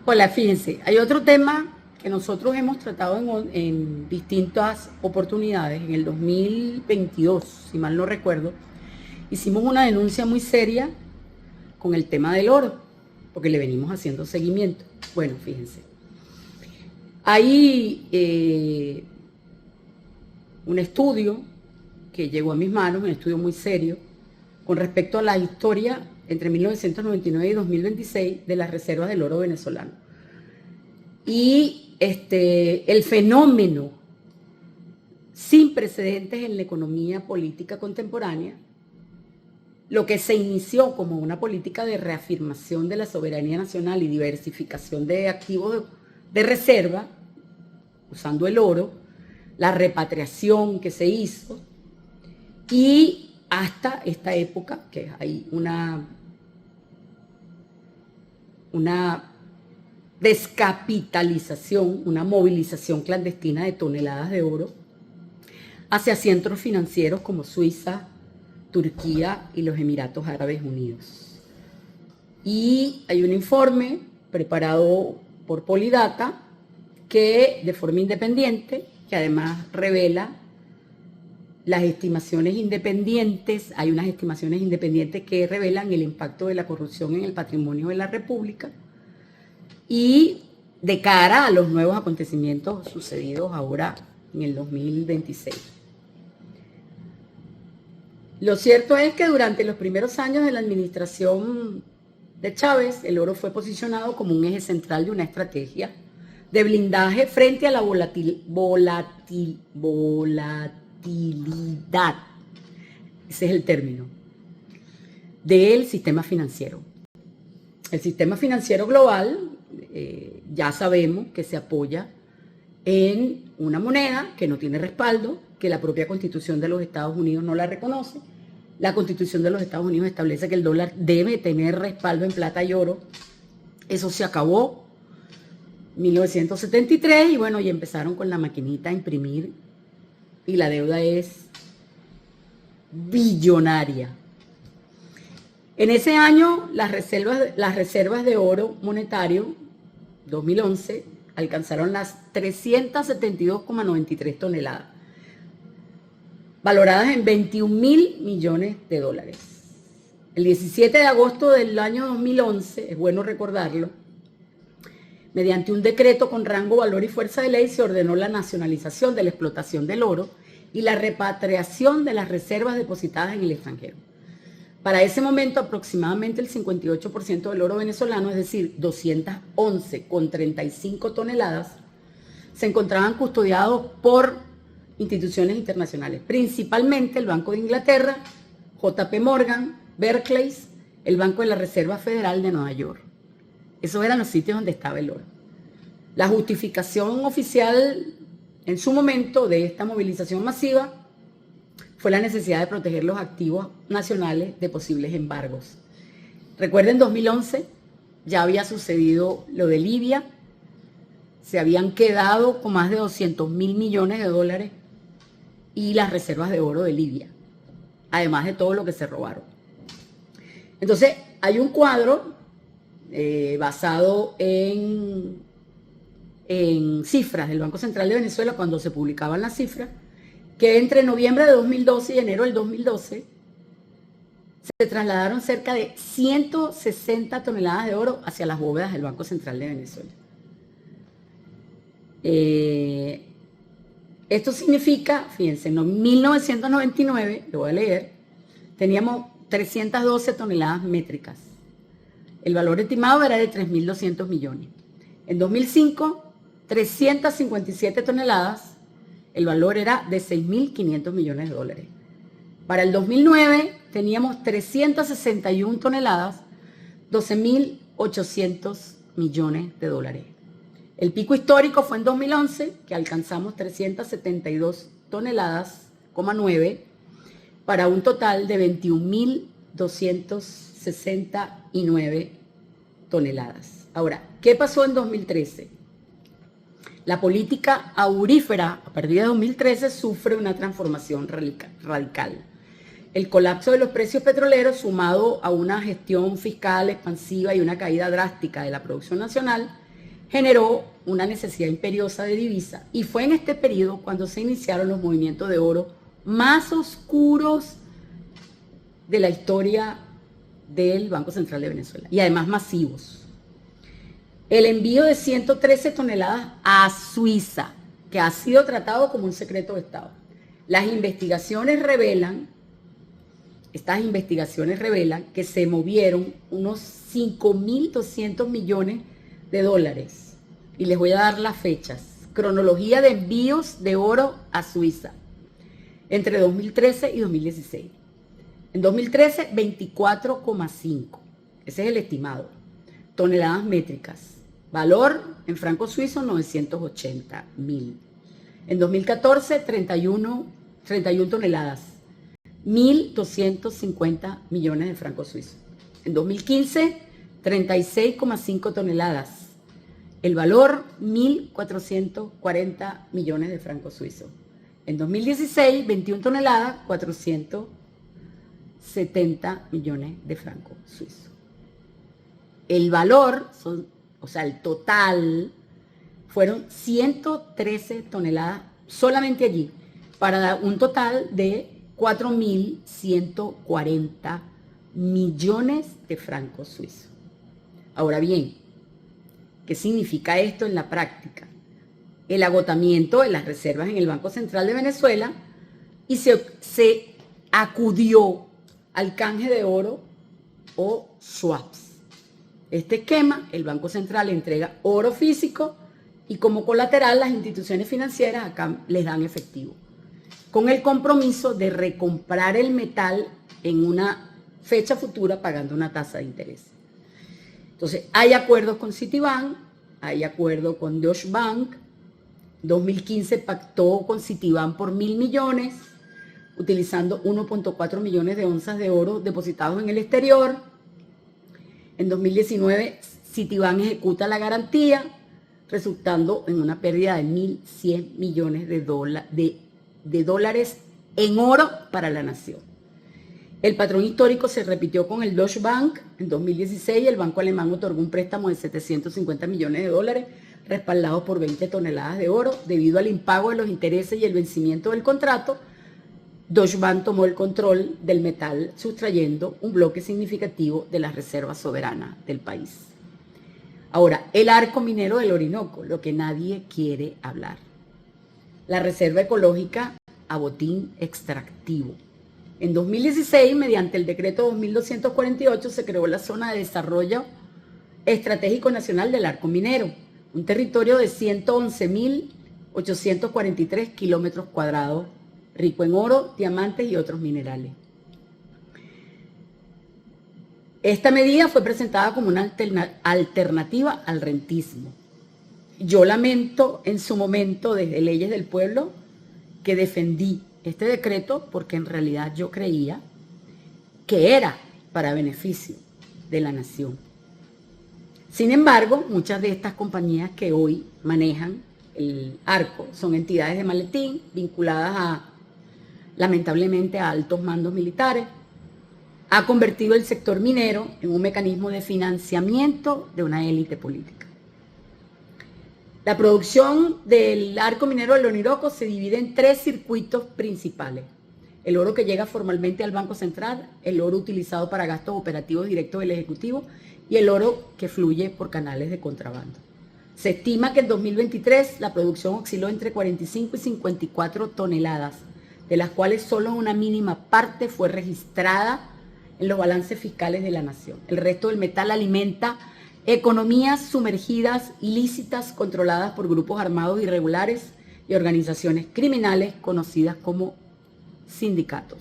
Hola, fíjense, hay otro tema que nosotros hemos tratado en distintas oportunidades. En el 2022, si mal no recuerdo, hicimos una denuncia muy seria con el tema del oro, porque le venimos haciendo seguimiento. Bueno, fíjense, hay un estudio que llegó a mis manos, un estudio muy serio, con respecto a la historia entre 1999 y 2026 de las reservas del oro venezolano. Y el fenómeno sin precedentes en la economía política contemporánea, lo que se inició como una política de reafirmación de la soberanía nacional y diversificación de activos de reserva, usando el oro, la repatriación que se hizo, y hasta esta época, que hay una descapitalización, una movilización clandestina de toneladas de oro hacia centros financieros como Suiza, Turquía y los Emiratos Árabes Unidos. Y hay un informe preparado por Polydata que de forma independiente, que además revela las estimaciones independientes, hay unas estimaciones independientes que revelan el impacto de la corrupción en el patrimonio de la República y de cara a los nuevos acontecimientos sucedidos ahora en el 2026. Lo cierto es que durante los primeros años de la administración de Chávez, el oro fue posicionado como un eje central de una estrategia de blindaje frente a la volatilidad. Ese es el término del sistema financiero. El sistema financiero global, ya sabemos que se apoya en una moneda que no tiene respaldo, que la propia Constitución de los Estados Unidos no la reconoce. La Constitución de los Estados Unidos establece que el dólar debe tener respaldo en plata y oro. Eso se acabó en 1973 y bueno, y empezaron con la maquinita a imprimir y la deuda es billonaria. En ese año, las reservas de oro monetario, 2011, alcanzaron las 372,93 toneladas, valoradas en 21.000 millones de dólares. El 17 de agosto del año 2011, es bueno recordarlo, mediante un decreto con rango, valor y fuerza de ley, se ordenó la nacionalización de la explotación del oro y la repatriación de las reservas depositadas en el extranjero. Para ese momento, aproximadamente el 58% del oro venezolano, es decir, 211,35 toneladas, se encontraban custodiados por instituciones internacionales, principalmente el Banco de Inglaterra, JP Morgan, Barclays, el Banco de la Reserva Federal de Nueva York. Esos eran los sitios donde estaba el oro. La justificación oficial en su momento de esta movilización masiva fue la necesidad de proteger los activos nacionales de posibles embargos. Recuerden, en 2011 ya había sucedido lo de Libia, se habían quedado con más de 200.000 millones de dólares y las reservas de oro de Libia, además de todo lo que se robaron. Entonces, hay un cuadro basado en cifras del Banco Central de Venezuela, cuando se publicaban las cifras, que entre noviembre de 2012 y enero del 2012 se trasladaron cerca de 160 toneladas de oro hacia las bóvedas del Banco Central de Venezuela. Esto significa, fíjense, en 1999, lo voy a leer, teníamos 312 toneladas métricas. El valor estimado era de 3.200 millones. En 2005, 357 toneladas, el valor era de 6.500 millones de dólares. Para el 2009 teníamos 361 toneladas, 12.800 millones de dólares. El pico histórico fue en 2011, que alcanzamos 372 toneladas, 9, para un total de 21.269 toneladas. Ahora, ¿qué pasó en 2013? La política aurífera a partir de 2013 sufre una transformación radical. El colapso de los precios petroleros, sumado a una gestión fiscal expansiva y una caída drástica de la producción nacional, generó una necesidad imperiosa de divisa y fue en este periodo cuando se iniciaron los movimientos de oro más oscuros de la historia del Banco Central de Venezuela y además masivos. El envío de 113 toneladas a Suiza, que ha sido tratado como un secreto de Estado. Estas investigaciones revelan que se movieron unos 5.200 millones de dólares. Y les voy a dar las fechas. Cronología de envíos de oro a Suiza entre 2013 y 2016. En 2013, 24,5. Ese es el estimado. Toneladas métricas. Valor en francos suizos, 980.000. En 2014, 31 toneladas. 1.250 millones de francos suizos. En 2015, 36,5 toneladas. El valor, 1.440 millones de francos suizos. En 2016, 21 toneladas, 470 millones de francos suizos. El valor, el total, fueron 113 toneladas solamente allí, para dar un total de 4.140 millones de francos suizos. Ahora bien, ¿qué significa esto en la práctica? El agotamiento de las reservas en el Banco Central de Venezuela y se acudió al canje de oro o swaps. Este esquema, el Banco Central entrega oro físico y como colateral las instituciones financieras acá les dan efectivo, con el compromiso de recomprar el metal en una fecha futura pagando una tasa de interés. Entonces, hay acuerdos con Citibank, hay acuerdo con Deutsche Bank. 2015 pactó con Citibank por 1.000 millones, utilizando 1.4 millones de onzas de oro depositados en el exterior. En 2019, Citibank ejecuta la garantía, resultando en una pérdida de 1.100 millones de dólares en oro para la nación. El patrón histórico se repitió con el Deutsche Bank. En 2016, el banco alemán otorgó un préstamo de 750 millones de dólares, respaldados por 20 toneladas de oro. Debido al impago de los intereses y el vencimiento del contrato, Deutsche Bank tomó el control del metal, sustrayendo un bloque significativo de las reservas soberanas del país. Ahora, el arco minero del Orinoco, lo que nadie quiere hablar. La reserva ecológica a botín extractivo. En 2016, mediante el decreto 2248, se creó la Zona de Desarrollo Estratégico Nacional del Arco Minero, un territorio de 111.843 kilómetros cuadrados, rico en oro, diamantes y otros minerales. Esta medida fue presentada como una alternativa al rentismo. Yo lamento en su momento, desde Leyes del Pueblo, que defendí este decreto porque en realidad yo creía que era para beneficio de la nación. Sin embargo, muchas de estas compañías que hoy manejan el arco son entidades de maletín vinculadas lamentablemente a altos mandos militares. Ha convertido el sector minero en un mecanismo de financiamiento de una élite política. La producción del arco minero del Orinoco se divide en 3 circuitos principales. El oro que llega formalmente al Banco Central, el oro utilizado para gastos operativos directos del Ejecutivo y el oro que fluye por canales de contrabando. Se estima que en 2023 la producción osciló entre 45 y 54 toneladas, de las cuales solo una mínima parte fue registrada en los balances fiscales de la nación. El resto del metal alimenta economías sumergidas, ilícitas, controladas por grupos armados irregulares y organizaciones criminales conocidas como sindicatos.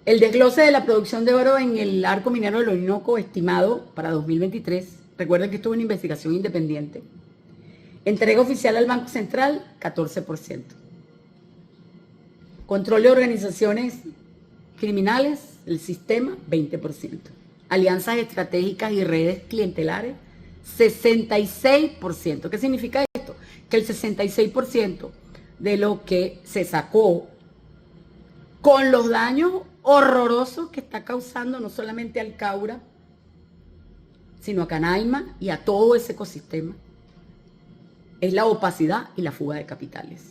El desglose de la producción de oro en el arco minero del Orinoco estimado para 2023, recuerden que esto es una investigación independiente, entrega oficial al Banco Central, 14%. Control de organizaciones criminales, el sistema, 20%. Alianzas estratégicas y redes clientelares, 66%. ¿Qué significa esto? Que el 66% de lo que se sacó con los daños horrorosos que está causando no solamente al Caura, sino a Canaima y a todo ese ecosistema, es la opacidad y la fuga de capitales.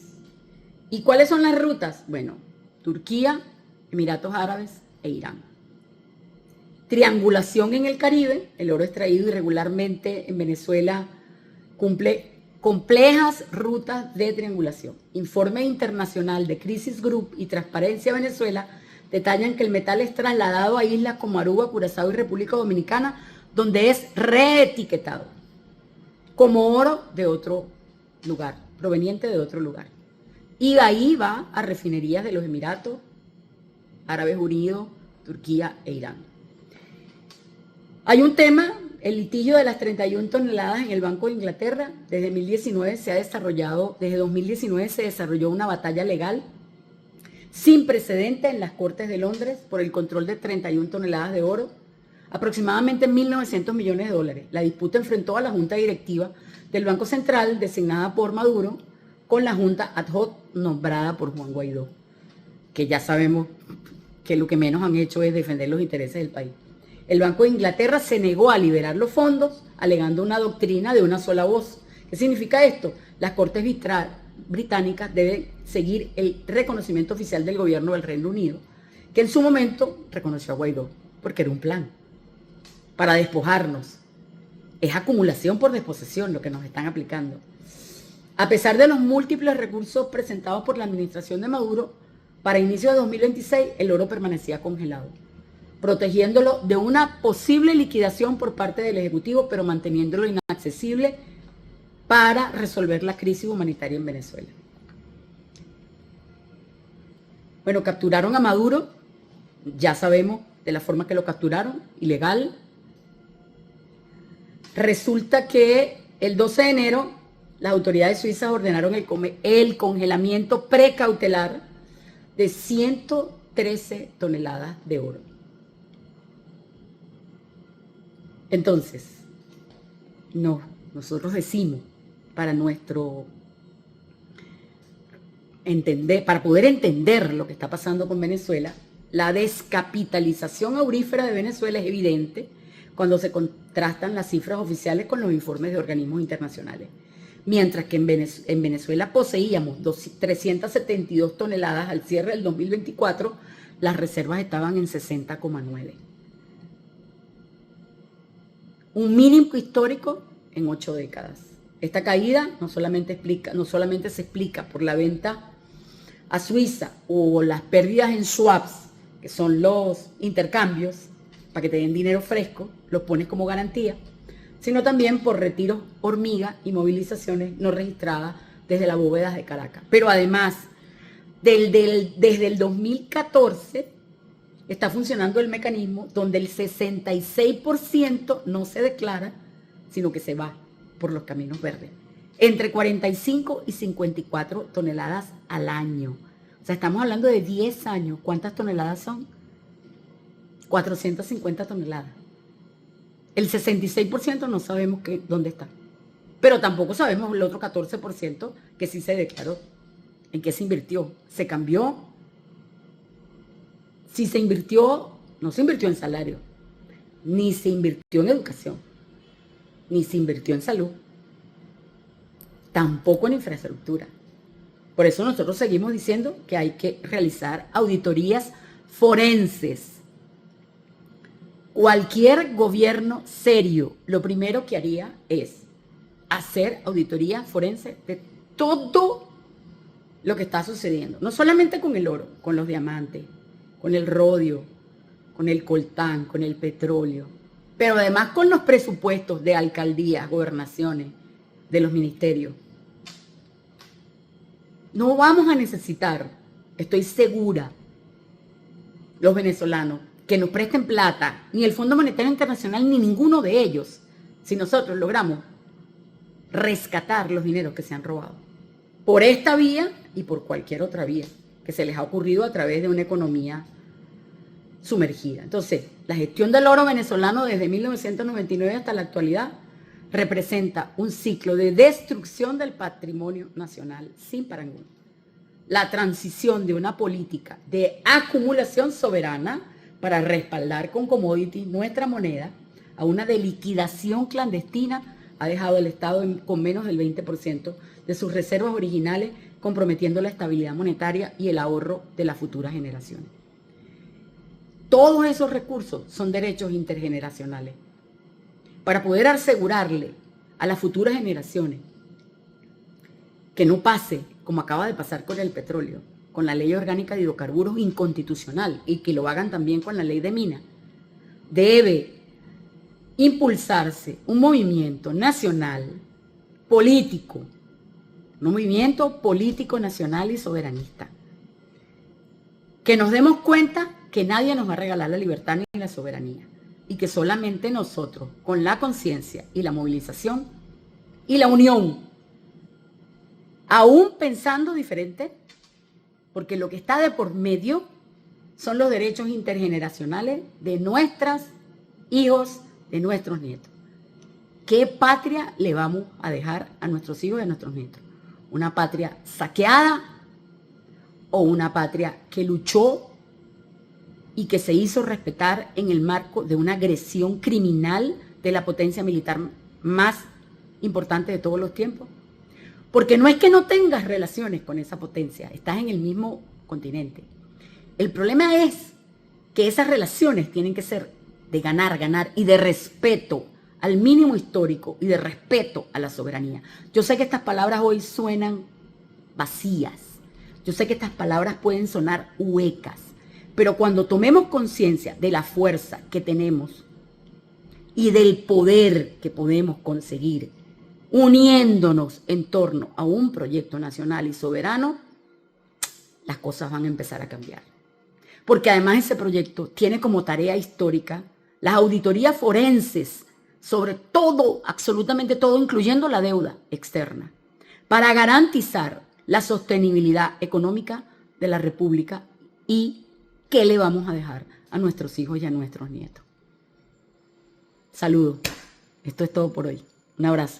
¿Y cuáles son las rutas? Bueno, Turquía, Emiratos Árabes e Irán. Triangulación en el Caribe, el oro extraído irregularmente en Venezuela cumple complejas rutas de triangulación. Informe internacional de Crisis Group y Transparencia Venezuela detallan que el metal es trasladado a islas como Aruba, Curazao y República Dominicana, donde es reetiquetado como oro de otro lugar, proveniente de otro lugar. Y de ahí va a refinerías de los Emiratos Árabes Unidos, Turquía e Irán. Hay un tema, el litigio de las 31 toneladas en el Banco de Inglaterra. Desde 2019 se desarrolló una batalla legal sin precedente en las Cortes de Londres por el control de 31 toneladas de oro, aproximadamente 1.900 millones de dólares. La disputa enfrentó a la Junta Directiva del Banco Central, designada por Maduro, con la Junta Ad hoc nombrada por Juan Guaidó, que ya sabemos que lo que menos han hecho es defender los intereses del país. El Banco de Inglaterra se negó a liberar los fondos, alegando una doctrina de una sola voz. ¿Qué significa esto? Las Cortes británicas deben seguir el reconocimiento oficial del gobierno del Reino Unido, que en su momento reconoció a Guaidó, porque era un plan para despojarnos. Es acumulación por desposesión lo que nos están aplicando. A pesar de los múltiples recursos presentados por la administración de Maduro, para inicio de 2026 el oro permanecía congelado, protegiéndolo de una posible liquidación por parte del Ejecutivo, pero manteniéndolo inaccesible para resolver la crisis humanitaria en Venezuela. Bueno, capturaron a Maduro, ya sabemos de la forma que lo capturaron, ilegal. Resulta que el 12 de enero las autoridades suizas ordenaron el congelamiento precautelar de 113 toneladas de oro. Entonces, nosotros decimos, para poder entender lo que está pasando con Venezuela, la descapitalización aurífera de Venezuela es evidente cuando se contrastan las cifras oficiales con los informes de organismos internacionales. Mientras que en Venezuela poseíamos 372 toneladas al cierre del 2024, las reservas estaban en 60,9. Un mínimo histórico en 8 décadas. Esta caída no solamente se explica por la venta a Suiza o las pérdidas en swaps, que son los intercambios, para que te den dinero fresco, los pones como garantía, sino también por retiros hormiga y movilizaciones no registradas desde las bóvedas de Caracas. Pero además, desde el 2014 está funcionando el mecanismo donde el 66% no se declara, sino que se va por los caminos verdes. Entre 45 y 54 toneladas al año. O sea, estamos hablando de 10 años. ¿Cuántas toneladas son? 450 toneladas. El 66% no sabemos dónde está. Pero tampoco sabemos el otro 14% que sí se declaró. ¿En qué se invirtió? ¿Se cambió? Si se invirtió, no se invirtió en salario, ni se invirtió en educación, ni se invirtió en salud, tampoco en infraestructura. Por eso nosotros seguimos diciendo que hay que realizar auditorías forenses. Cualquier gobierno serio, lo primero que haría es hacer auditoría forense de todo lo que está sucediendo. No solamente con el oro, con los diamantes, con el rodio, con el coltán, con el petróleo, pero además con los presupuestos de alcaldías, gobernaciones, de los ministerios. No vamos a necesitar, estoy segura, los venezolanos, que nos presten plata, ni el Fondo Monetario Internacional, ni ninguno de ellos, si nosotros logramos rescatar los dineros que se han robado, por esta vía y por cualquier otra vía que se les ha ocurrido a través de una economía sumergida. Entonces, la gestión del oro venezolano desde 1999 hasta la actualidad representa un ciclo de destrucción del patrimonio nacional sin parangón. La transición de una política de acumulación soberana para respaldar con commodities nuestra moneda a una de liquidación clandestina, ha dejado el Estado con menos del 20% de sus reservas originales, comprometiendo la estabilidad monetaria y el ahorro de las futuras generaciones. Todos esos recursos son derechos intergeneracionales. Para poder asegurarle a las futuras generaciones que no pase como acaba de pasar con el petróleo, con la ley orgánica de hidrocarburos inconstitucional, y que lo hagan también con la ley de minas, debe impulsarse un movimiento nacional político, un movimiento político nacional y soberanista, que nos demos cuenta que nadie nos va a regalar la libertad ni la soberanía, y que solamente nosotros, con la conciencia y la movilización y la unión, aún pensando diferente, porque lo que está de por medio son los derechos intergeneracionales de nuestros hijos, de nuestros nietos. ¿Qué patria le vamos a dejar a nuestros hijos y a nuestros nietos? ¿Una patria saqueada o una patria que luchó y que se hizo respetar en el marco de una agresión criminal de la potencia militar más importante de todos los tiempos? Porque no es que no tengas relaciones con esa potencia, estás en el mismo continente. El problema es que esas relaciones tienen que ser de ganar, ganar y de respeto al mínimo histórico y de respeto a la soberanía. Yo sé que estas palabras hoy suenan vacías, yo sé que estas palabras pueden sonar huecas, pero cuando tomemos conciencia de la fuerza que tenemos y del poder que podemos conseguir, uniéndonos en torno a un proyecto nacional y soberano, las cosas van a empezar a cambiar. Porque además ese proyecto tiene como tarea histórica las auditorías forenses sobre todo, absolutamente todo, incluyendo la deuda externa, para garantizar la sostenibilidad económica de la República y qué le vamos a dejar a nuestros hijos y a nuestros nietos. Saludos. Esto es todo por hoy. Un abrazo.